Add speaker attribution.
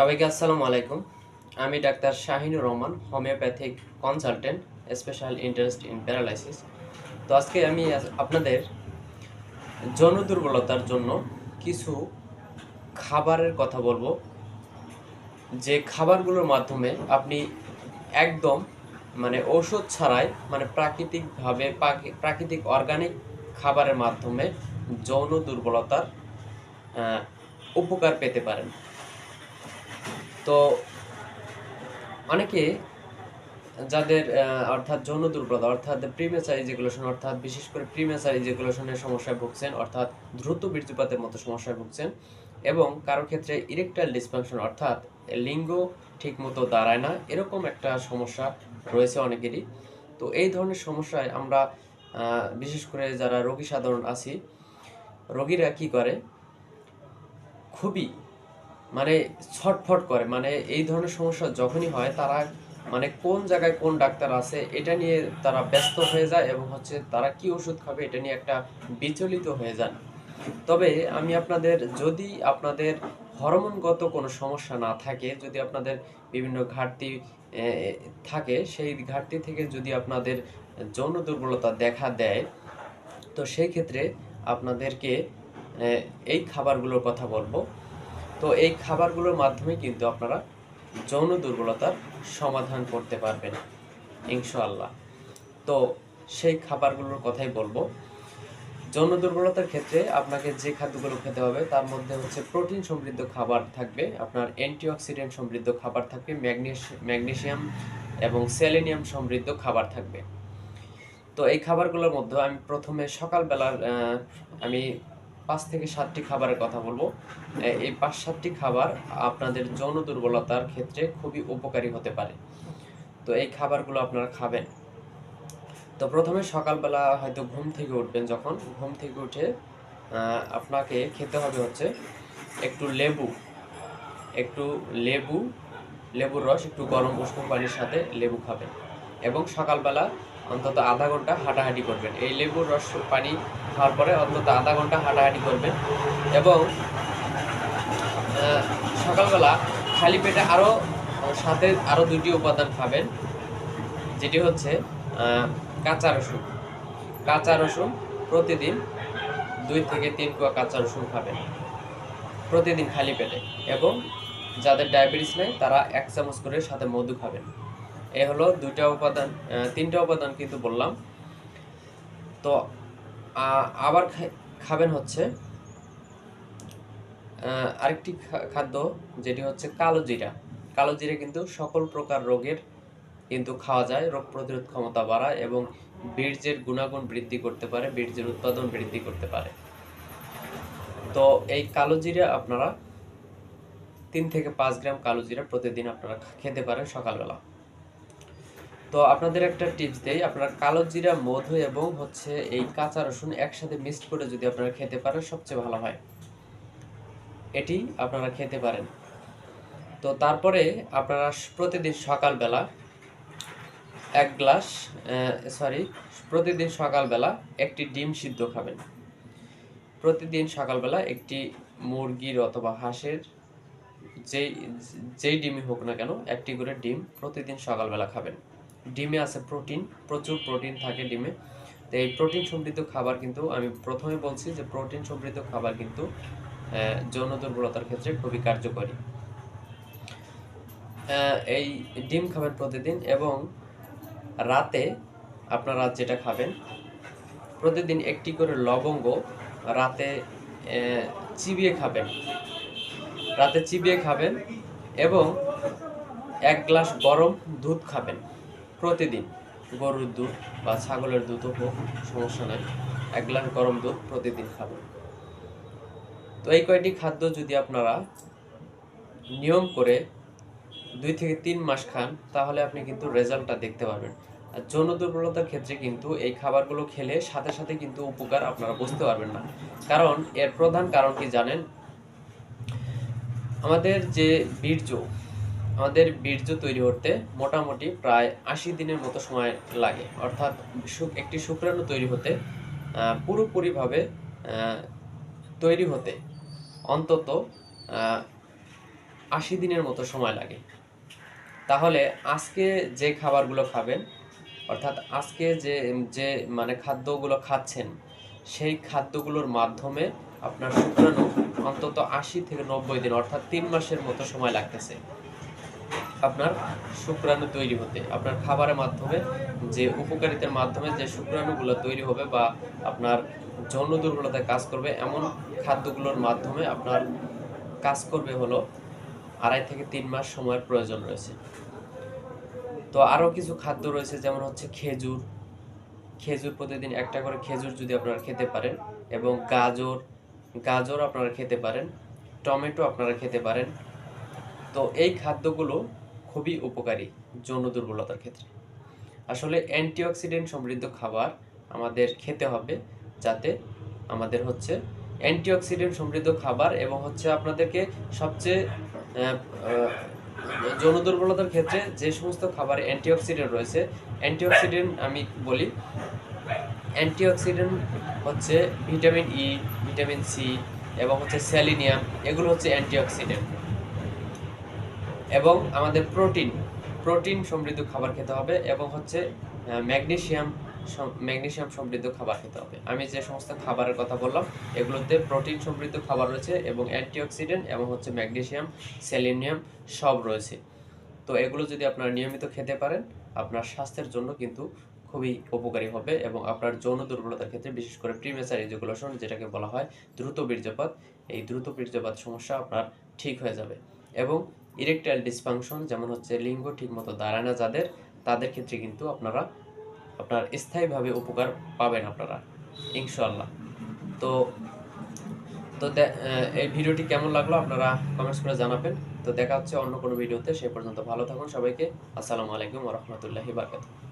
Speaker 1: সবাইকে আসসালামু আলাইকুম। আমি doctor Shahinur Rahman, homeopathic consultant, special interest in paralysis. তো আজকে আমি আপনাদের যৌন দুর্বলতার জন্য কিছু খাবারের কথা বলবো, যে খাবারগুলোর মাধ্যমে আপনি একদম ঔষধ ছাড়াই প্রাকৃতিকভাবে প্রাকৃতিক অর্গানিক খাবারের মাধ্যমে যৌন দুর্বলতার উপকার পেতে পারেন। তো অনেকে যাদের অর্থাৎ যৌন দুর্বলতা অর্থাৎ প্রিমেচার ইজাকুলেশন অর্থাৎ বিশেষ করে প্রিমেচার ইজাকুলেশনের সমস্যায় ভুগছেন, অর্থাৎ দ্রুত বীর্যপাতের মতো সমস্যায় ভুগছেন, এবং কারো ক্ষেত্রে ইরেকটাইল ডিসফাংশন অর্থাৎ লিঙ্গ ঠিকমতো দাঁড়ায় না, এরকম একটা সমস্যা রয়েছে অনেকেরই। তো এই ধরনের সমস্যায় আমরা বিশেষ করে যারা রোগী সাধারণ আছি, রোগীরা কি করে, খুবই ছটফট করে, এই ধরনের সমস্যা যখনই হয় তারা কোন জায়গায় কোন ডাক্তার আছে এটা নিয়ে তারা ব্যস্ত হয়ে যায়, এবং তারা কি ওষুধ খাবে এটা নিয়ে একটা বিচলিত হয়ে যান। তবে আমি যদি আপনাদের হরমোনগত কোনো সমস্যা না থাকে, যদি আপনাদের বিভিন্ন ঘাটতি থাকে, সেই ঘাটতি থেকে যদি আপনাদের যৌন দুর্বলতা দেখা দেয়, তো সেই ক্ষেত্রে আপনাদেরকে এই খাবারগুলোর কথা বলবো। তো এই খাবারগুলোর মাধ্যমে কিন্তু আপনারা যৌন দুর্বলতার সমাধান করতে পারবেন ইনশাআল্লাহ। তো সেই খাবারগুলোর কথাই বলবো। যৌন দুর্বলতার ক্ষেত্রে আপনাকে যে খাদ্যগুলো খেতে হবে তার মধ্যে প্রোটিন সমৃদ্ধ খাবার থাকবে, আপনার অ্যান্টিঅক্সিডেন্ট সমৃদ্ধ খাবার থাকবে, ম্যাগনেসিয়াম এবং সেলেনিয়াম সমৃদ্ধ খাবার থাকবে। তো এই খাবারগুলোর মধ্যে আমি প্রথমে সকালবেলার আমি 5 থেকে 7টি খাবারের কথা বলবো। এই 5-7টি খাবার আপনাদের যৌন দুর্বলতার ক্ষেত্রে খুবই উপকারী হতে পারে। তো এই খাবারগুলো আপনারা খাবেন। তো প্রথমে সকালবেলা হয়তো ঘুম থেকে উঠবেন, যখন ঘুম থেকে উঠে আপনাকে খেতে হবে একটু লেবুর রস, একটু গরম উষ্ণ পানির সাথে লেবু খাবেন, এবং সকালবেলা অন্তত আধা ঘন্টা হাঁটাহাঁটি করবেন। এই লেবুর রস পানি খাওয়ার পরে অন্তত আধা ঘন্টা হাঁটাহাঁটি করবেন, এবং সকালবেলা খালি পেটে সাথে আরও 2টি উপাদান খাবেন, যেটি হচ্ছে কাঁচা রসুন প্রতিদিন 2 থেকে 3 কোয়া কাঁচা রসুন খাবেন প্রতিদিন খালি পেটে, এবং যাদের ডায়াবেটিস নেই তারা 1 চামচ করে সাথে মধু খাবেন। এ হলো 2টা উপাদান, 3টা উপাদান কিন্তু বললাম। তো আবার খাবেন আরেকটি খাদ্য, যেটি কালো জিরা। কালো জিরা কিন্তু সকল প্রকার রোগের কিন্তু খাওয়া যায়, রোগ প্রতিরোধ ক্ষমতা বাড়ায় এবং বীর্যের গুণাগুণ বৃদ্ধি করতে পারে, বীর্যের উৎপাদন বৃদ্ধি করতে পারে। তো এই কালো জিরা আপনারা 3 থেকে 5 গ্রাম কালো জিরা প্রতিদিন আপনারা খেতে পারেন সকালবেলা। তো আপনাদের একটা টিপস দেই, আপনারা কালো জিরা, মধু এবং এই কাঁচা রসুন একসাথে মিক্সড করে যদি আপনারা খেতে পারেন সবচেয়ে ভালো হয়, এটি আপনারা খেতে পারেন। তো তারপরে আপনারা প্রতিদিন সকালবেলা প্রতিদিন সকালবেলা একটি ডিম সিদ্ধ খাবেন। প্রতিদিন সকালবেলা একটি মুরগির অথবা হাঁসের যেই ডিমই হোক না কেন, একটি করে ডিম প্রতিদিন সকালবেলা খাবেন। ডিমে আছে প্রোটিন, প্রচুর প্রোটিন থাকে ডিমে। তো এই প্রোটিন সমৃদ্ধ খাবার কিন্তু আমি প্রথমে বলছি যে প্রোটিন সমৃদ্ধ খাবার কিন্তু যৌন দুর্বলতার ক্ষেত্রে খুবই কার্যকরী। এই ডিম খাবেন প্রতিদিন, এবং রাতে আপনারা যেটা খাবেন, প্রতিদিন একটি করে লবঙ্গ রাতে চিবিয়ে খাবেন, এবং 1 গ্লাস গরম দুধ খাবেন প্রতিদিন। গরুর দুধ বা ছাগলের দুধও হোক, সমস্যা নাই, 1 গ্লাস গরম দুধ প্রতিদিন খাবেন। তো এই কয়টি খাদ্য যদি আপনারা নিয়ম করে 2 থেকে 3 মাস খান, তাহলে আপনি কিন্তু রেজাল্টটা দেখতে পারবেন। আর যৌন দুর্বলতার ক্ষেত্রে কিন্তু এই খাবারগুলো খেলে সাথে সাথে কিন্তু উপকার আপনারা বুঝতে পারবেন না। কারণ এর প্রধান কারণ কি জানেন? আমাদের বীর্য তৈরি করতে মোটামুটি প্রায় 80 দিনের মতো সময় লাগে, অর্থাৎ একটি শুক্রাণু তৈরি হতে পুরোপুরিভাবে তৈরি হতে অন্তত 80 দিনের মতো সময় লাগে। তাহলে আজকে যে খাবারগুলো খাবেন, অর্থাৎ আজকে যে যে মানে খাদ্যগুলো খাচ্ছেন, সেই খাদ্যগুলোর মাধ্যমে আপনার শুক্রাণু অন্তত 80 থেকে 90 দিন অর্থাৎ 3 মাসের মতো সময় লাগতেছে আপনার শুক্রাণু তৈরি হতে। আপনার খাবারের মাধ্যমে যে উপকারিতার মাধ্যমে যে শুক্রাণুগুলো তৈরি হবে বা আপনার যৌন দুর্বলতায় কাজ করবে এমন খাদ্যগুলোর মাধ্যমে আপনার কাজ করবে হলো 2.5 থেকে 3 মাস সময়ের প্রয়োজন রয়েছে। তো আরও কিছু খাদ্য রয়েছে, যেমন হচ্ছে খেজুর। খেজুর প্রতিদিন একটা করে খেজুর যদি আপনারা খেতে পারেন, এবং গাজর আপনারা খেতে পারেন, টমেটো আপনারা খেতে পারেন। তো এই খাদ্যগুলো খুবই উপকারী যৌন দুর্বলতার ক্ষেত্রে। আসলে অ্যান্টিঅক্সিডেন্ট সমৃদ্ধ খাবার আমাদের খেতে হবে, যাতে আমাদের হচ্ছে অ্যান্টিঅক্সিডেন্ট সমৃদ্ধ খাবার, এবং হচ্ছে আপনাদেরকে সবচেয়ে যৌন দুর্বলতার ক্ষেত্রে যে সমস্ত খাবারে অ্যান্টিঅক্সিডেন্ট রয়েছে, অ্যান্টিঅক্সিডেন্ট আমি বলি, অ্যান্টিঅক্সিডেন্ট হচ্ছে ভিটামিন ই, ভিটামিন সি এবং হচ্ছে সেলিনিয়াম, এগুলো হচ্ছে অ্যান্টিঅক্সিডেন্ট। এবং আমাদের প্রোটিন সমৃদ্ধ খাবার খেতে হবে, এবং হচ্ছে ম্যাগনেসিয়াম সমৃদ্ধ খাবার খেতে হবে। আমি যে সমস্ত খাবারের কথা বললাম এগুলোতে প্রোটিন সমৃদ্ধ খাবার রয়েছে, এবং অ্যান্টিঅক্সিডেন্ট এবং হচ্ছে ম্যাগনেসিয়াম, সেলেনিয়াম সব রয়েছে। তো এগুলো যদি আপনারা নিয়মিত খেতে পারেন, আপনার স্বাস্থ্যের জন্য কিন্তু খুবই উপকারী হবে, এবং আপনার যৌন দুর্বলতার ক্ষেত্রে বিশেষ করে প্রিমেচার ইজাকুলেশন, যেটাকে বলা হয় দ্রুত বীর্যপাত, এই দ্রুত বীর্যপাত সমস্যা আপনার ঠিক হয়ে যাবে। এবং ইরেকটাইল ডিসফাংশন, যেমন হচ্ছে লিঙ্গ ঠিকমতো দাঁড়ায় না যাদের, তাদের ক্ষেত্রে কিন্তু আপনার স্থায়ীভাবে উপকার পাবেন আপনারা, ইনশাআল্লাহ। তো তো এই ভিডিওটি কেমন লাগলো আপনারা কমেন্টস করে জানাবেন। তো দেখা হচ্ছে অন্য কোনো ভিডিওতে, সে পর্যন্ত ভালো থাকুন সবাইকে। আসসালামু আলাইকুম ওয়া রাহমাতুল্লাহি ওয়া বারাকাতুহু।